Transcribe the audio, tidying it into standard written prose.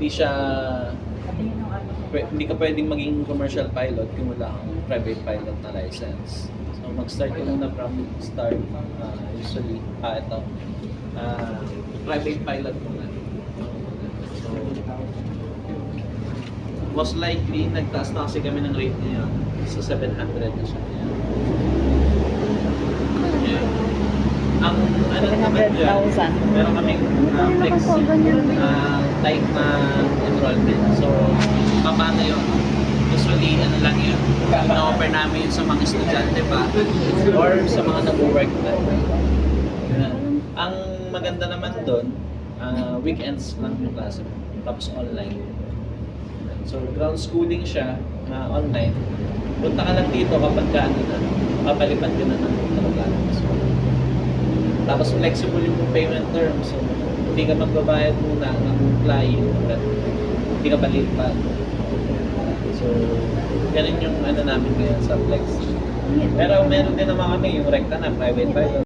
hindi siya hindi ka pwedeng maging commercial pilot kung wala kang private pilot na license. So mag-start ka muna from start, usually, ito, private pilot muna. So, most likely, nagtaas na kasi kami ng rate niya sa 700 na siya. Yeah. Ang ano naman dyan, 700,000. meron kaming flexi type na enrollment. So, paano yun? Usually, ano lang yun, ina-offer namin yun sa mga estudyante pa or sa mga nag-work na. Ang maganda naman doon, weekends lang yung klase mo, tapos online. So, ground schooling siya, online. Punta ka lang dito kapag ka, ano na, papalipat ka na ng trabaho. So, tapos flexible yung payment terms. So, hindi ka magbabayad muna ng flying but hindi ka balit pa. So, ganun yung ano namin ngayon sa Flex. Pero meron din naman kami yung rekta na private pilot.